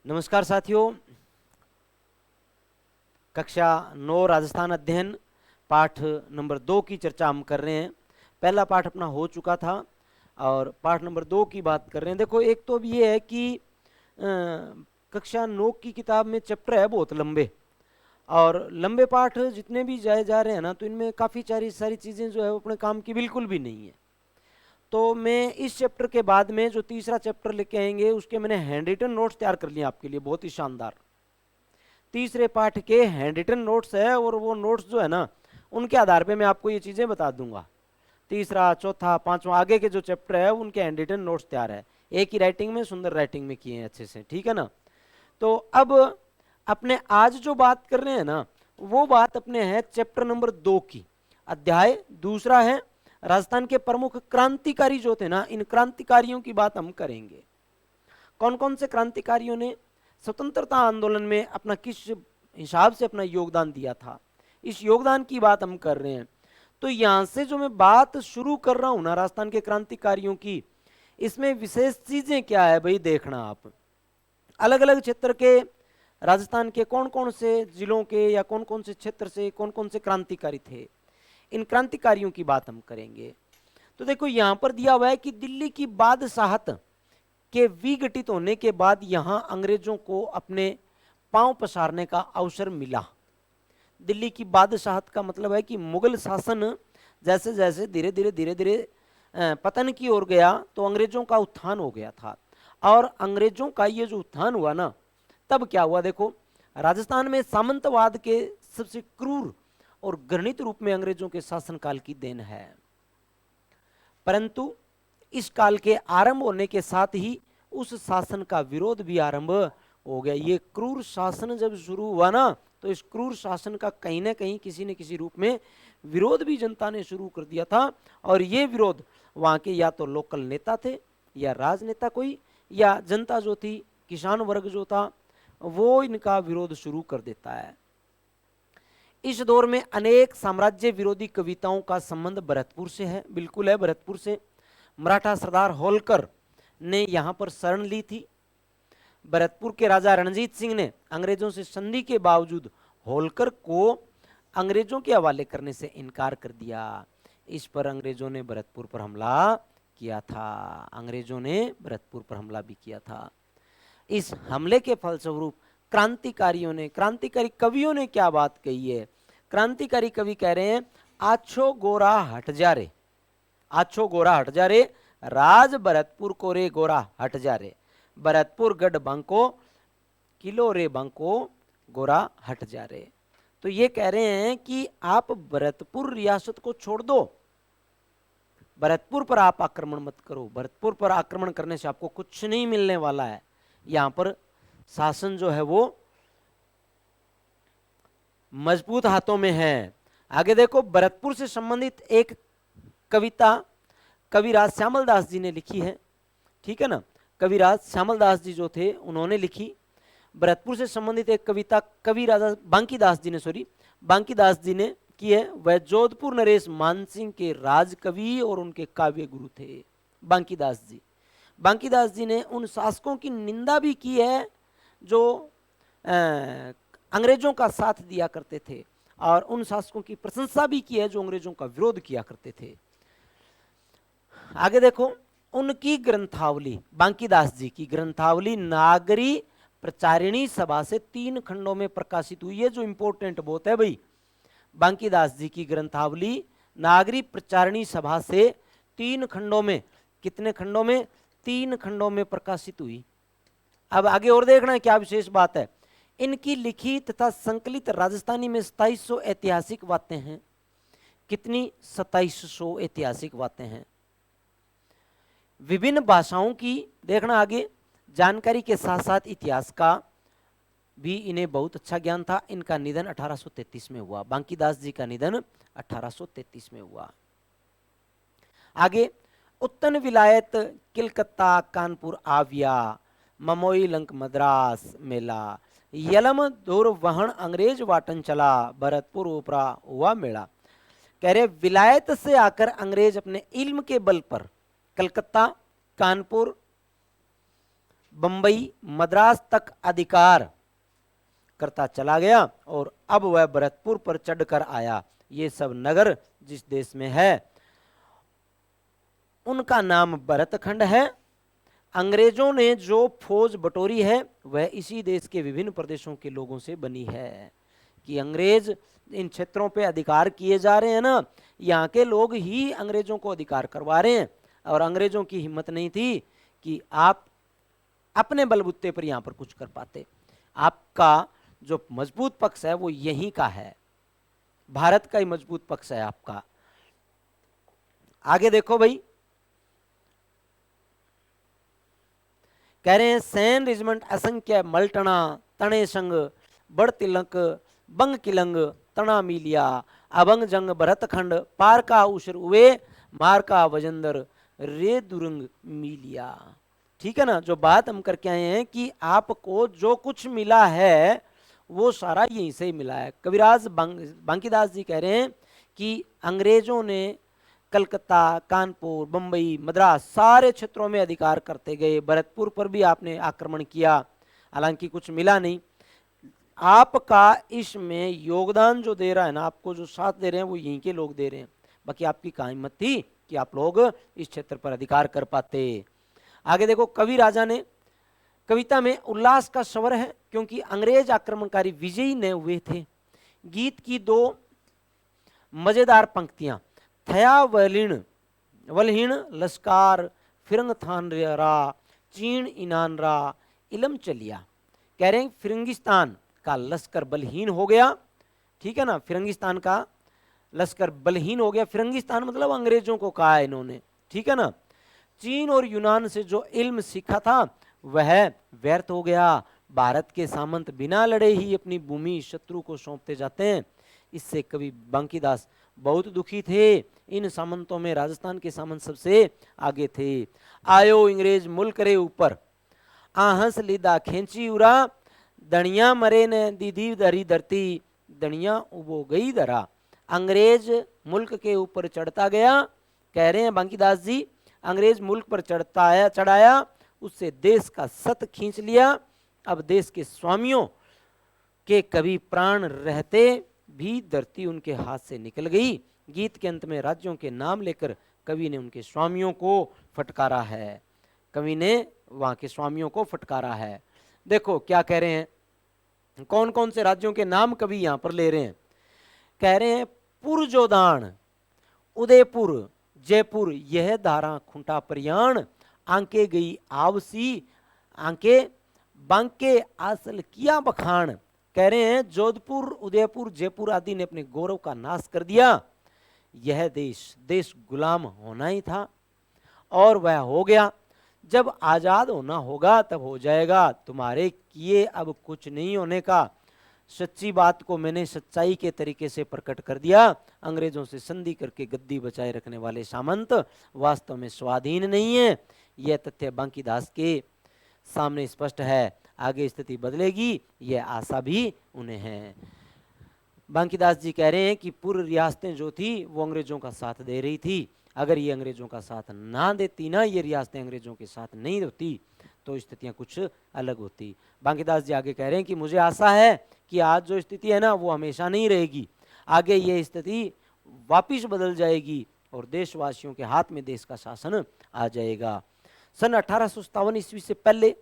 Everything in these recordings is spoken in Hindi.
नमस्कार साथियों, कक्षा 9 राजस्थान अध्ययन पाठ नंबर 2 की चर्चा हम कर रहे हैं। पहला पाठ अपना हो चुका था और पाठ नंबर 2 की बात कर रहे हैं। देखो, एक तो अब ये है कि कक्षा 9 की किताब में चैप्टर है बहुत लंबे, और लंबे पाठ जितने भी जाए जा रहे हैं ना, तो इनमें काफ़ी सारी चीज़ें जो है वो अपने काम की बिल्कुल भी नहीं है। तो मैं इस चैप्टर के बाद में जो तीसरा चैप्टर लेके आएंगे उसके मैंने हैंड रिटन नोट्स तैयार कर लिए आपके लिए, बहुत ही शानदार। तीसरे पाठ के हैंड रिटन नोट्स है और वो नोट्स जो है ना, उनके आधार पे मैं आपको ये चीज़ें बता दूंगा। तीसरा, चौथा, पांचवा, आगे के जो चैप्टर है उनके हैंड रिटन नोट्स तैयार है, एक ही राइटिंग में, सुंदर राइटिंग में किए हैं अच्छे से, ठीक है ना। तो अब अपने आज जो बात कर रहे हैं ना, वो बात अपने है चैप्टर नंबर 2 की। अध्याय दूसरा है राजस्थान के प्रमुख क्रांतिकारी जो थे ना, इन क्रांतिकारियों की बात हम करेंगे। कौन कौन से क्रांतिकारियों ने स्वतंत्रता आंदोलन में अपना किस हिसाब से अपना योगदान दिया था, इस योगदान की बात हम कर रहे हैं। तो यहां से जो मैं बात शुरू कर रहा हूं ना राजस्थान के क्रांतिकारियों की, इसमें विशेष चीजें क्या है भाई, देखना आप। अलग अलग क्षेत्र के, राजस्थान के कौन कौन से जिलों के या कौन कौन से क्षेत्र से कौन कौन से क्रांतिकारी थे, इन क्रांतिकारियों की बात हम करेंगे। तो देखो, यहां पर दिया हुआ है कि दिल्ली की बादशाहत के विघटित होने के बाद यहां अंग्रेजों को अपने पांव पसारने का अवसर मिला। दिल्ली की बादशाहत का मतलब है कि मुगल शासन जैसे जैसे धीरे धीरे पतन की ओर गया, तो अंग्रेजों का उत्थान हो गया था। और अंग्रेजों का ये जो उत्थान हुआ ना, तब क्या हुआ देखो, राजस्थान में सामंतवाद के सबसे क्रूर और घृणित रूप में अंग्रेजों के शासनकाल की देन है। परंतु इस काल के आरंभ होने के साथ ही उस शासन का विरोध भी आरंभ हो गया। ये क्रूर शासन जब शुरू हुआ ना, तो इस क्रूर शासन का कहीं ना कहीं किसी न किसी रूप में विरोध भी जनता ने शुरू कर दिया था। और ये विरोध वहां के या तो लोकल नेता थे, या राजनेता कोई, या जनता जो थी, किसान वर्ग जो था, वो इनका विरोध शुरू कर देता है। इस दौर में अनेक साम्राज्य विरोधी कविताओं का संबंध भरतपुर से है, बिल्कुल है, भरतपुर से। मराठा सरदार होलकर ने यहां पर शरण ली थी। भरतपुर के राजा रणजीत सिंह ने अंग्रेजों से संधि के बावजूद होलकर को अंग्रेजों के हवाले करने से इनकार कर दिया। इस पर अंग्रेजों ने भरतपुर पर हमला किया था, अंग्रेजों ने भरतपुर पर हमला भी किया था। इस हमले के फलस्वरूप क्रांतिकारी कवियों ने क्या बात कही है। क्रांतिकारी कवि कह रहे हैं, आछो गोरा हट जा रे, आछो गोरा हट जा रे, राज भरतपुर को रे गोरा हट जा रे, भरतपुर गढ़ बंको किलो रे बंको गोरा हट जा रे। तो ये कह रहे हैं कि आप भरतपुर रियासत को छोड़ दो, भरतपुर पर आप आक्रमण मत करो, भरतपुर पर आक्रमण करने से आपको कुछ नहीं मिलने वाला है। यहां पर शासन जो है वो मजबूत हाथों में है। आगे देखो, भरतपुर से संबंधित एक कविता कविराज श्यामल दास जी ने लिखी है, ठीक है ना। कविराज श्यामल दास जी जो थे उन्होंने लिखी। भरतपुर से संबंधित एक कविता कविराजा बांकी दास जी ने की है। वह जोधपुर नरेश मानसिंह के राज कवि और उनके काव्य गुरु थे बांकी दास जी ने उन शासकों की निंदा भी की है जो अंग्रेजों का साथ दिया करते थे, और उन शासकों की प्रशंसा भी की है जो अंग्रेजों का विरोध किया करते थे। आगे देखो, उनकी ग्रंथावली, बांकी दास जी की ग्रंथावली नागरी प्रचारिणी सभा से 3 खंडों में प्रकाशित हुई है। जो इंपॉर्टेंट बहुत है भाई, बांकी दास जी की ग्रंथावली नागरी प्रचारिणी सभा से 3 खंडों में, कितने खंडों में, 3 खंडों में प्रकाशित हुई। अब आगे और देखना है क्या विशेष बात है। इनकी लिखी तथा संकलित राजस्थानी में 2700 ऐतिहासिक बातें हैं। कितनी? 2700 ऐतिहासिक बातें हैं। विभिन्न भाषाओं की देखना आगे जानकारी के साथ साथ इतिहास का भी इन्हें बहुत अच्छा ज्ञान था। इनका निधन 1833 में हुआ, बांकी दास जी का निधन 1833 में हुआ। आगे, उत्तन विलायत किलकत्ता कानपुर आविया ममोई लंक मद्रास मेला यलम दूर वहन अंग्रेज वाटन चला भरतपुर उपरा हुआ मेला। कह रहे विलायत से आकर अंग्रेज अपने इल्म के बल पर कलकत्ता, कानपुर, बंबई मद्रास तक अधिकार करता चला गया और अब वह भरतपुर पर चढ़कर आया। ये सब नगर जिस देश में है उनका नाम भरतखंड है। अंग्रेजों ने जो फौज बटोरी है वह इसी देश के विभिन्न प्रदेशों के लोगों से बनी है। कि अंग्रेज इन क्षेत्रों पे अधिकार किए जा रहे हैं ना, यहाँ के लोग ही अंग्रेजों को अधिकार करवा रहे हैं। और अंग्रेजों की हिम्मत नहीं थी कि आप अपने बलबूते पर यहाँ पर कुछ कर पाते। आपका जो मजबूत पक्ष है वो यहीं का है, भारत का ही मजबूत पक्ष है आपका। आगे देखो भाई, कह रहे हैं सैन रेजिमेंट असंख्य मल्टना तणे संग बड़ तिलक बंग किलंग तना मिलिया अबंग जंग भरतखंड पार का उशर उवे मार का वजंदर रे दुरंग मिलिया। ठीक है ना, जो बात हम करके आए हैं कि आपको जो कुछ मिला है वो सारा यहीं से ही मिला है। कविराज बांकीदास जी कह रहे हैं कि अंग्रेजों ने कलकत्ता, कानपुर, बंबई, मद्रास सारे क्षेत्रों में अधिकार करते गए। भरतपुर पर भी आपने आक्रमण किया, हालांकि कुछ मिला नहीं। आपका इसमें योगदान जो दे रहा है ना, आपको जो साथ दे रहे हैं वो यहीं के लोग दे रहे हैं। बाकी आपकी कहाँ हिम्मत थी कि आप लोग इस क्षेत्र पर अधिकार कर पाते। आगे देखो, कवि राजा ने कविता में उल्लास का स्वर है क्योंकि अंग्रेज आक्रमणकारी विजयी न हुए थे। गीत की दो मजेदार पंक्तियां, थया वलहीण लश्कार फिरंग थान रा चीन इनान रा इलम चलिया। कह रहे हैं फिरंगिस्तान का लश्कर बलहीन हो गया। ठीक है ना, फिरंगिस्तान का लश्कर बलहीन हो गया। फिरंगिस्तान मतलब अंग्रेजों को कहा है इन्होंने। ठीक है ना, चीन और यूनान से जो इल्म सीखा था वह व्यर्थ हो गया। भारत के सामंत बिना लड़े ही अपनी भूमि शत्रु को सौंपते जाते हैं। इससे कवि बांकीदास बहुत दुखी थे। इन सामंतों में राजस्थान के सामंत सबसे आगे थे। आयो अंग्रेज मुल्क रे ऊपर आहस लीदा खेची उरा दणिया मरे ने दीदी धरी धरती दणिया उबो गई दरा। अंग्रेज मुल्क के ऊपर चढ़ता गया। कह रहे हैं बांकीदास जी, अंग्रेज मुल्क पर चढ़ाया, उससे देश का सत खींच लिया। अब देश के स्वामियों के कभी प्राण रहते भी धरती उनके हाथ से निकल गई। गीत के अंत में राज्यों के नाम लेकर कवि ने उनके स्वामियों को फटकारा है। कवि ने वहां के स्वामियों को फटकारा है। देखो क्या कह रहे हैं, कौन कौन से राज्यों के नाम कवि यहां पर ले रहे हैं। कह रहे हैं पुरजोदान, उदयपुर, जयपुर, यह धारा खुंटा परियाण, आंके गई आवसी, आंके बांके आसल किया बखान। कह रहे हैं जोधपुर, उदयपुर, जयपुर आदि ने अपने गौरव का नाश कर दिया। यह देश गुलाम होना ही था और वह हो गया। जब आजाद होना होगा तब हो जाएगा, तुम्हारे किए अब कुछ नहीं होने का। सच्ची बात को मैंने सच्चाई के तरीके से प्रकट कर दिया। अंग्रेजों से संधि करके गद्दी बचाए रखने वाले सामंत वास्तव में स्वाधीन नहीं है। यह तथ्य बांकीदास के सामने स्पष्ट है। आगे स्थिति बदलेगी यह आशा भी उन्हें है। बांकीदास जी कह रहे हैं कि पूर्व रियासतें जो थी वो अंग्रेजों का साथ दे रही थी। अगर ये अंग्रेजों का साथ ना देती ना, ये रियासतें अंग्रेजों के साथ नहीं होती तो स्थितियां कुछ अलग होती। बांकीदास जी आगे कह रहे हैं कि मुझे आशा है कि आज जो स्थिति है ना वो हमेशा नहीं रहेगी। आगे ये स्थिति वापिस बदल जाएगी और देशवासियों के हाथ में देश का शासन आ जाएगा। सन 1857 ईस्वी से पहले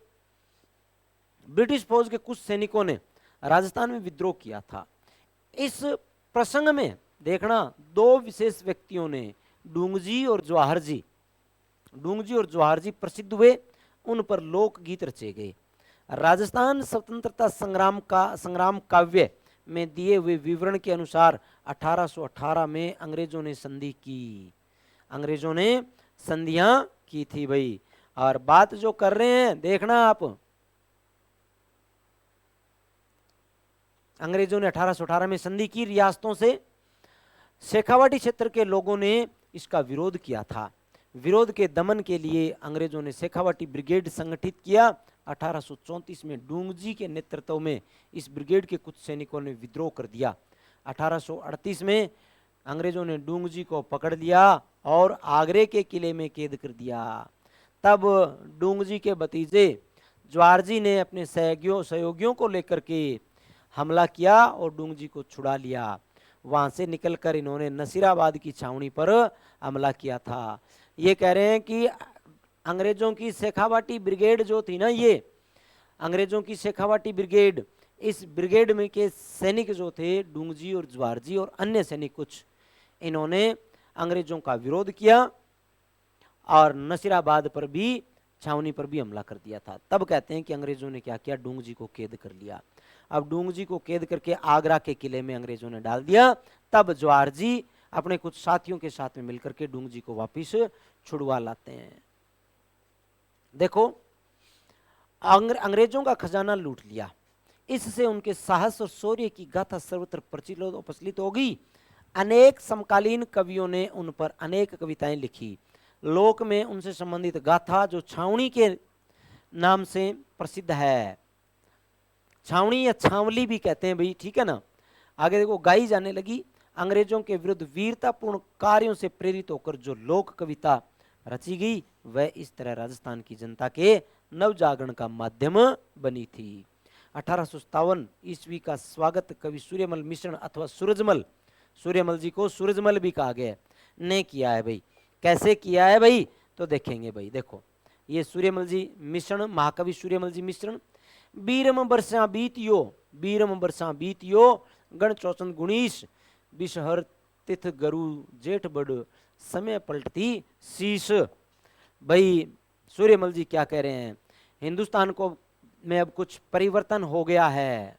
ब्रिटिश फौज के कुछ सैनिकों ने राजस्थान में विद्रोह किया था। इस प्रसंग में देखना दो विशेष व्यक्तियों ने, डूंगजी और जवाहर जी प्रसिद्ध हुए। उन पर लोकगीत रचे गए। राजस्थान स्वतंत्रता संग्राम काव्य में दिए हुए विवरण के अनुसार 1818 में अंग्रेजों ने संधि की। अंग्रेजों ने संधियां की थी भाई। और बात जो कर रहे हैं देखना आप, अंग्रेजों ने 1818 में संधि की रियासतों से। शेखावाटी क्षेत्र के लोगों ने इसका विरोध किया था। विरोध के दमन के लिए अंग्रेजों ने शेखावाटी ब्रिगेड संगठित किया। 1834 में डूंगजी के नेतृत्व में इस ब्रिगेड के कुछ सैनिकों ने विद्रोह कर दिया। 1838 में अंग्रेजों ने डूंगजी को पकड़ लिया और आगरे के किले में कैद कर दिया। तब डूंगजी के भतीजे ज्वारजी ने अपने सहयोगियों को लेकर के हमला किया और डूंगजी को छुड़ा लिया। वहां से निकलकर इन्होंने नसीराबाद की छावनी पर हमला किया था। ये कह रहे हैं कि अंग्रेजों की शेखावाटी ब्रिगेड जो थी ना, ये अंग्रेजों की शेखावाटी ब्रिगेड, इस ब्रिगेड में के सैनिक जो थे डूंगजी और ज्वारजी और अन्य सैनिक कुछ, इन्होंने अंग्रेजों का विरोध किया और नसीराबाद पर भी, छावनी पर भी हमला कर दिया था। तब कहते हैं कि अंग्रेजों ने क्या किया, डूंगजी को कैद कर लिया। अब डूंगजी को कैद करके आगरा के किले में अंग्रेजों ने डाल दिया। तब ज्वारजी अपने कुछ साथियों के साथ में मिलकर के डूंगजी को वापिस छुड़वा लाते हैं। देखो, अंग्रेजों का खजाना लूट लिया, इससे उनके साहस और शौर्य की गाथा सर्वत्र प्रचलित हो गई। अनेक समकालीन कवियों ने उन पर अनेक कविताएं लिखी। लोक में उनसे संबंधित गाथा जो छावनी के नाम से प्रसिद्ध है, छावनी या छावली भी कहते हैं भाई, ठीक है ना। आगे देखो, गाई जाने लगी। अंग्रेजों के विरुद्ध वीरतापूर्ण कार्यों से प्रेरित होकर जो लोक कविता रची गई, वह इस तरह राजस्थान की जनता के नवजागरण का माध्यम बनी थी। 1857 ईस्वी का स्वागत कवि सूर्यमल मिश्रण अथवा सूरजमल, सूर्यमल जी को सूरजमल भी कहा गया, ने किया है भाई। कैसे किया है भाई, तो देखेंगे भाई। देखो, ये सूर्यमल जी मिश्रण, महाकवि सूर्यमल जी मिश्रण। बीरम बरसा बीतियो, बीरम बरसा बीतियो, गण चौचन गुणीश, बिषहर तिथ गरु जेठ बड़, समय पलटती शीश। भाई सूर्यमल जी क्या कह रहे हैं, हिंदुस्तान को में अब कुछ परिवर्तन हो गया है,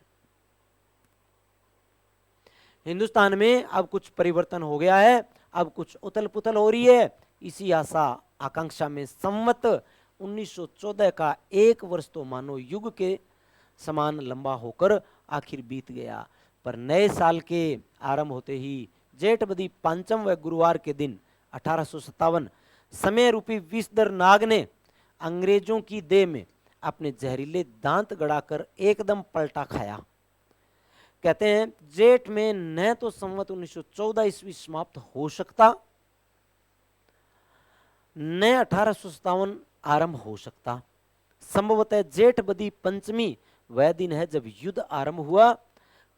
हिंदुस्तान में अब कुछ परिवर्तन हो गया है, अब कुछ उथल पुथल हो रही है। इसी आशा आकांक्षा में संवत 1914 का एक वर्ष तो मानो युग के समान लंबा होकर आखिर बीत गया। पर नए साल के आरंभ होते ही जेठ बदी पांचम व गुरुवार के दिन 1857 समय रूपी विषधर नाग ने अंग्रेजों की देह में अपने जहरीले दांत गड़ाकर एकदम पलटा खाया। कहते हैं जेठ में न तो संवत 1914 ईस्वी समाप्त हो सकता, न 1857 आरंभ हो सकता। संभवतः जेठ बदी पंचमी वह दिन है जब युद्ध आरंभ हुआ।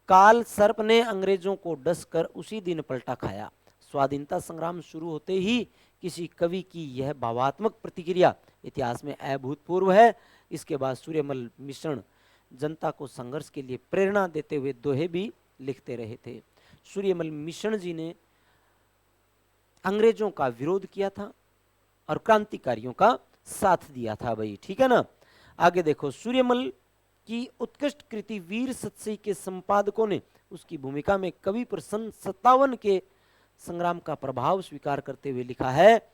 काल सर्प ने अंग्रेजों को डसकर उसी दिन पलटा खाया। स्वाधीनता संग्राम शुरू होते ही किसी कवि की यह भावात्मक प्रतिक्रिया इतिहास में अभूतपूर्व है। इसके बाद सूर्यमल मिश्रण जनता को संघर्ष के लिए प्रेरणा देते हुए दोहे भी लिखते रहे थे। सूर्यमल मिश्रण जी ने अंग्रेजों का विरोध किया था और क्रांतिकारियों का साथ दिया था भाई, ठीक है ना। आगे देखो, सूर्यमल की उत्कृष्ट कृति वीर सतसई के संपादकों ने उसकी भूमिका में कवि पर सन 57 के संग्राम का प्रभाव स्वीकार करते हुए लिखा है,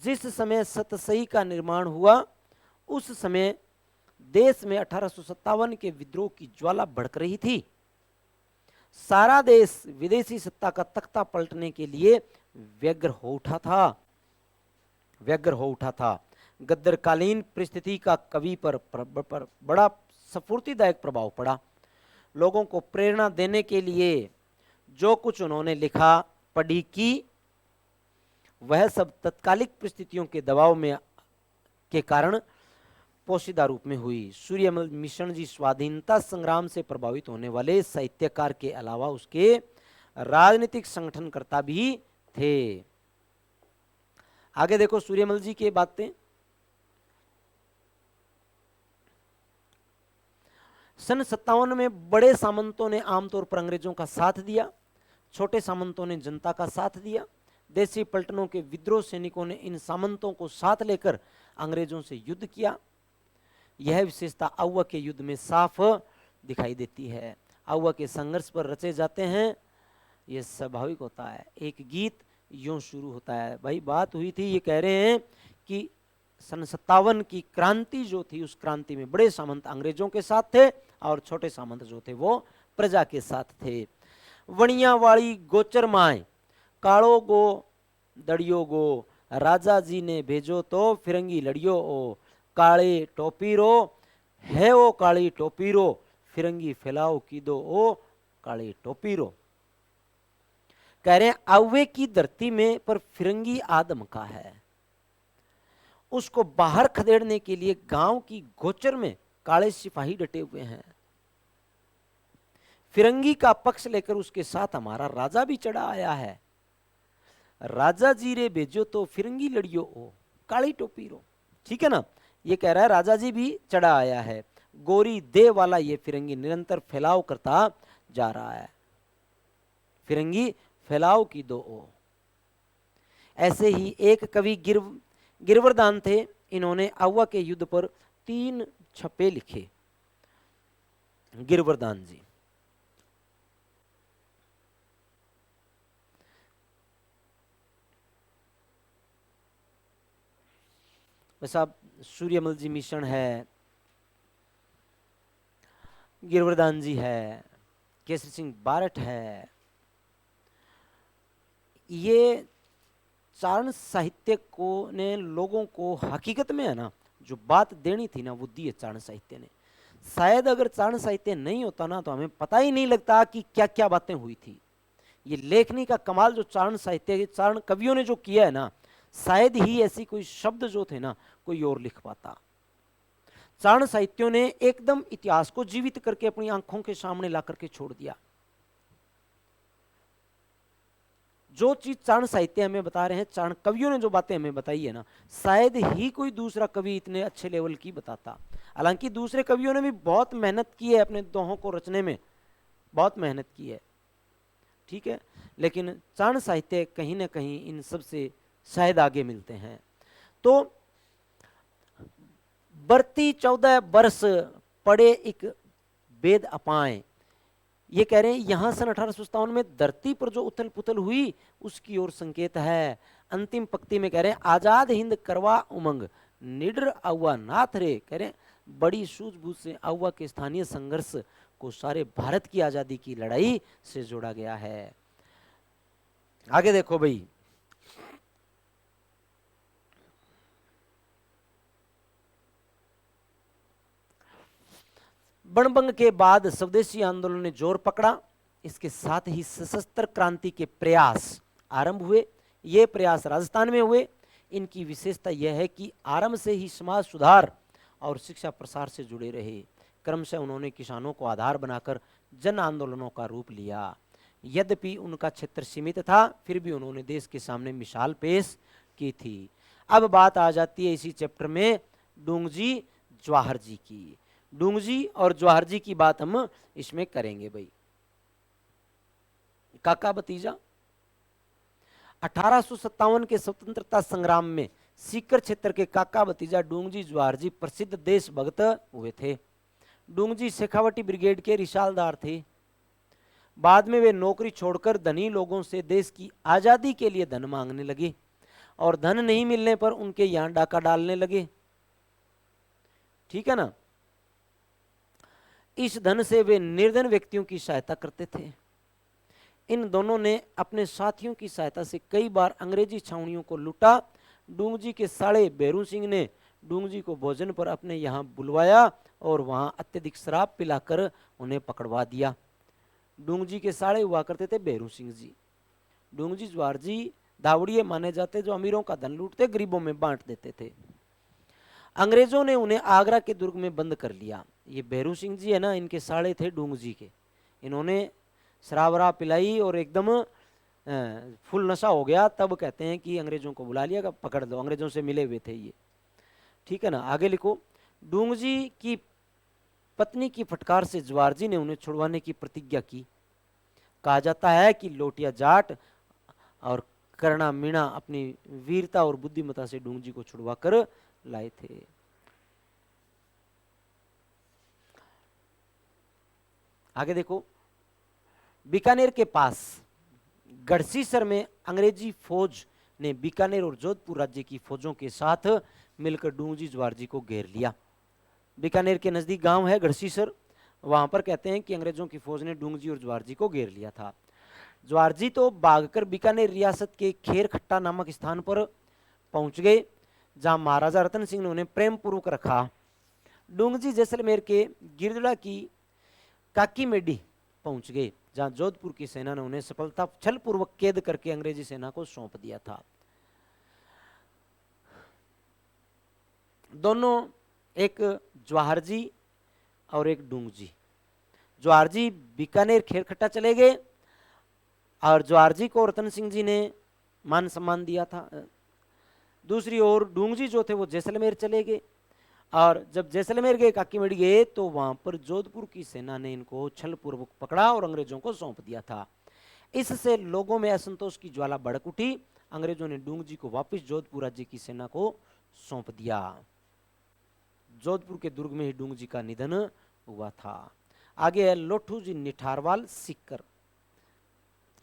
जिस समय सतसई का निर्माण हुआ उस समय देश में 1857 के विद्रोह की ज्वाला भड़क रही थी। सारा देश विदेशी सत्ता का तख्ता पलटने के लिए व्यग्र हो उठा था। गद्दरकालीन परिस्थिति का कवि पर बड़ा स्फूर्तिदायक प्रभाव पड़ा। लोगों को प्रेरणा देने के लिए जो कुछ उन्होंने लिखा पढ़ी की, वह सब तत्कालिक परिस्थितियों के दबाव में के कारण पोशीदा रूप में हुई। सूर्यमल मिश्रण जी स्वाधीनता संग्राम से प्रभावित होने वाले साहित्यकार के अलावा उसके राजनीतिक संगठनकर्ता भी थे। आगे देखो सूर्यमल जी की बातें। सन 57 में बड़े सामंतों ने आमतौर पर अंग्रेजों का साथ दिया, छोटे सामंतों ने जनता का साथ दिया। देशी पलटनों के विद्रोह सैनिकों ने इन सामंतों को साथ लेकर अंग्रेजों से युद्ध किया। यह विशेषता आउवा के युद्ध में साफ दिखाई देती है। आउवा के संघर्ष पर रचे जाते हैं, यह स्वाभाविक होता है। एक गीत यूं शुरू होता है। भाई बात हुई थी, ये कह रहे हैं कि सन 57 की क्रांति जो थी, उस क्रांति में बड़े सामंत अंग्रेजों के साथ थे और छोटे सामंत जो थे वो प्रजा के साथ थे। वणिया वाली गोचर माए काड़ो गो दड़ियो गो, राजा जी ने भेजो तो फिरंगी लड़ियो ओ, काले टोपीरो है ओ काली टोपीरो, फिरंगी फैलाओ की दो ओ काली टोपीरो। कह रहे हैं आवे की धरती में पर फिरंगी आदम का है, उसको बाहर खदेड़ने के लिए गांव की गोचर में काले सिपाही डटे हुए हैं। फिरंगी का पक्ष लेकर उसके साथ हमारा राजा भी चढ़ा आया है। राजा जी रे भेजो तो फिरंगी लड़ियो ओ, काली टोपी रो। ठीक है ना, ये कह रहा है राजा जी भी चढ़ा आया है। गोरी दे वाला ये फिरंगी निरंतर फैलाव करता जा रहा है। फिरंगी फैलाव की दो ओ। ऐसे ही एक कवि गिरवरदान थे, इन्होंने आवा के युद्ध पर 3 छप्पे लिखे। गिरवरदान जी वैसा सूर्यमल जी मिशन है, गिरवरदान जी है, केसरी सिंह बारठ है। ये चारण साहित्य को ने लोगों को हकीकत में है ना जो बात देनी थी ना वो दी है चारण साहित्य ने। शायद अगर चारण साहित्य नहीं होता ना तो हमें पता ही नहीं लगता कि क्या क्या बातें हुई थी। ये लेखनी का कमाल जो चारण साहित्य चारण कवियों ने जो किया है ना, शायद ही ऐसी कोई शब्द जो थे ना कोई और लिख पाता। चारण साहित्यों ने एकदम इतिहास को जीवित करके अपनी आंखों के सामने ला करके छोड़ दिया। जो चीज चारण साहित्य हमें बता रहे हैं, चारण कवियों ने जो बातें हमें बताई है ना, शायद ही कोई दूसरा कवि इतने अच्छे लेवल की बताता। हालांकि दूसरे कवियों ने भी बहुत मेहनत की है अपने दोहों को रचने में, बहुत मेहनत की है, ठीक है, लेकिन चारण साहित्य कहीं ना कहीं इन सब से शायद आगे मिलते हैं। तो बरती 14 वर्ष पड़े एक वेद अपाए, ये कह रहे हैं यहां सन 1857 में धरती पर जो उथल पुथल हुई उसकी ओर संकेत है। अंतिम पंक्ति में कह रहे हैं आजाद हिंद करवा उमंग निडर आवा नाथ रे, कह रहे हैं बड़ी सूझबूझ से आवा के स्थानीय संघर्ष को सारे भारत की आजादी की लड़ाई से जोड़ा गया है। आगे देखो भाई, बनभंग के बाद स्वदेशी आंदोलन ने जोर पकड़ा, इसके साथ ही सशस्त्र क्रांति के प्रयास आरंभ हुए। ये प्रयास राजस्थान में हुए। इनकी विशेषता यह है कि आरंभ से ही समाज सुधार और शिक्षा प्रसार से जुड़े रहे। क्रमशः उन्होंने किसानों को आधार बनाकर जन आंदोलनों का रूप लिया। यद्यपि उनका क्षेत्र सीमित था, फिर भी उन्होंने देश के सामने मिसाल पेश की थी। अब बात आ जाती है इसी चैप्टर में डूंगजी जवाहर जी की। डूंगजी और जवाहर जी की बात हम इसमें करेंगे भाई। काका भतीजा 1857 के स्वतंत्रता संग्राम में सीकर क्षेत्र के काका भतीजा डूंगजी जवाहर जी प्रसिद्ध देशभक्त हुए थे। डूंगजी शेखावटी ब्रिगेड के रिसालदार थे। बाद में वे नौकरी छोड़कर धनी लोगों से देश की आजादी के लिए धन मांगने लगे और धन नहीं मिलने पर उनके यहां डाका डालने लगे। ठीक है ना, इस धन से वे निर्धन व्यक्तियों की सहायता करते थे। इन दोनों ने अपने साथियों की सहायता से कई बार अंग्रेजी छावनियों को लूटा। डूंगजी के साले भैरू सिंह ने डूंगजी को भोजन पर अपने यहाँ बुलवाया और वहां अत्यधिक शराब पिलाकर उन्हें पकड़वा दिया। डूंगजी के साले हुआ करते थे भैरू सिंह जी। डूंगजी जवाहर जी दावड़िए माने जाते जो अमीरों का धन लूटते गरीबों में बांट देते थे। अंग्रेजों ने उन्हें आगरा के दुर्ग में बंद कर लिया। ये भैरू सिंह जी है ना, इनके साले थे डूंगजी के। इन्होंने शराब वराब पिलाई और एकदम फुल नशा हो गया, तब कहते हैं कि अंग्रेजों को बुला लिया, पकड़ लो। अंग्रेजों से मिले हुए थे ये, ठीक है ना। आगे लिखो, डूंगजी की पत्नी की फटकार से जवाहर जी ने उन्हें छुड़वाने की प्रतिज्ञा की। कहा जाता है कि लोटिया जाट और करना मीणा अपनी वीरता और बुद्धिमत्ता से डूंगजी को छुड़वा कर लाए थे। आगे देखो, बीकानेर के पास गढ़सीसर में अंग्रेजी फौज ने बीकानेर और जोधपुर राज्य की फौजों के साथ मिलकर डूंगजी जवाहर जी को घेर लिया। बीकानेर के नजदीक गांव है गढ़सीसर, वहां पर कहते हैं कि अंग्रेजों की फौज ने डूंगजी और जवाहर जी को घेर लिया था। जवाहर जी तो भागकर बीकानेर रियासत के खेर खट्टा नामक स्थान पर पहुंच गए, जहां महाराजा रतन सिंह ने उन्हें प्रेम पूर्वक रखा। डूंगजी जैसलमेर के गिरदड़ा की काकीमेडी पहुंच गए, जहां जोधपुर की सेना ने उन्हें सफलता छल पूर्वक कैद करके अंग्रेजी सेना को सौंप दिया था। दोनों, एक जवाहर जी और एक डूंग जी। जवाहर जी बीकानेर खेरखट्टा चले गए और जवाहर जी को रतन सिंह जी ने मान सम्मान दिया था। दूसरी ओर डूंग जी जो थे वो जैसलमेर चले गए, और जब जैसलमेर गए, काकीमढ़ी गए, तो वहां पर जोधपुर की सेना ने इनको छल पूर्वक पकड़ा और अंग्रेजों को सौंप दिया था। इससे लोगों में असंतोष की ज्वाला भड़क उठी। अंग्रेजों ने डूंग जी को वापस जोधपुर राज्य की सेना को सौंप दिया। जोधपुर के दुर्ग में ही डूंग जी का निधन हुआ था। आगे है लोठू जी निठारवाल सीकर।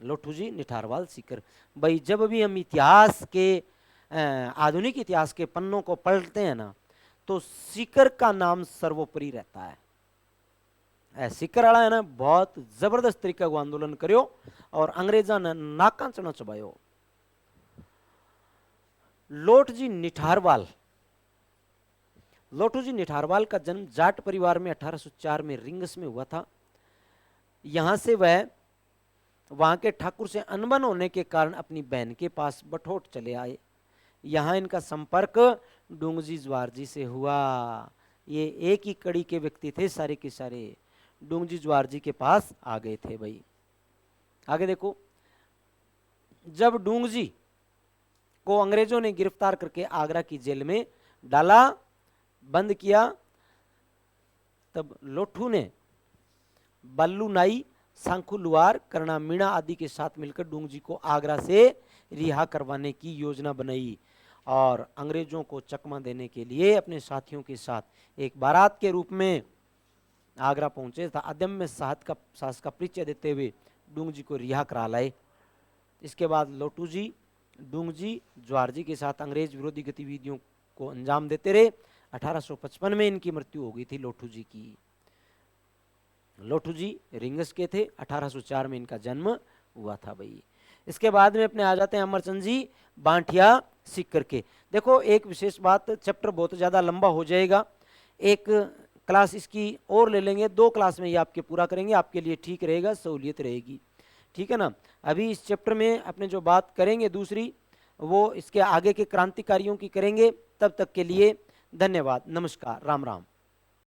लोठू जी निठारवाल सीकर। भाई जब भी हम इतिहास के आधुनिक इतिहास के पन्नों को पलटते हैं ना, तो सीकर का नाम सर्वोपरि रहता है। सीकर वाला है ना, बहुत जबरदस्त तरीका को आंदोलन करो और अंग्रेजा ने नाका चना चबायो। लोठ जी निठारवाल। लोठू जी निठारवाल का जन्म जाट परिवार में 1804 में रिंगस में हुआ था। यहां से वह वहां के ठाकुर से अनबन होने के कारण अपनी बहन के पास बठोट चले आए। यहां इनका संपर्क डूंगजी जवाहर जी से हुआ। ये एक ही कड़ी के व्यक्ति थे, सारे के सारे डूंगजी जवाहर जी के पास आ गए थे। भाई आगे देखो, जब डूंगजी को अंग्रेजों ने गिरफ्तार करके आगरा की जेल में डाला, बंद किया, तब लोठू ने बल्लू नाई, सांखू लुआर, करना मीणा आदि के साथ मिलकर डूंगजी को आगरा से रिहा करवाने की योजना बनाई और अंग्रेजों को चकमा देने के लिए अपने साथियों के साथ एक बारात के रूप में आगरा पहुंचे था। अदम्य साहस का परिचय देते हुए डूंगजी को रिहा करा लाए। इसके बाद लोठू जी डूंगजी जवाहर जी के साथ अंग्रेज विरोधी गतिविधियों को अंजाम देते रहे। 1855 में इनकी मृत्यु हो गई थी लोठू जी की। लोठू जी रिंगस के थे। 1804 में इनका जन्म हुआ था। भाई इसके बाद में अपने आ जाते हैं अमरचंद जी बांटिया सीकर के। देखो एक विशेष बात, चैप्टर बहुत ज़्यादा लंबा हो जाएगा, एक क्लास इसकी और ले लेंगे, 2 क्लास में ये आपके पूरा करेंगे, आपके लिए ठीक रहेगा, सहूलियत रहेगी, ठीक है ना। अभी इस चैप्टर में अपने जो बात करेंगे दूसरी, वो इसके आगे के क्रांतिकारियों की करेंगे। तब तक के लिए धन्यवाद, नमस्कार, राम राम।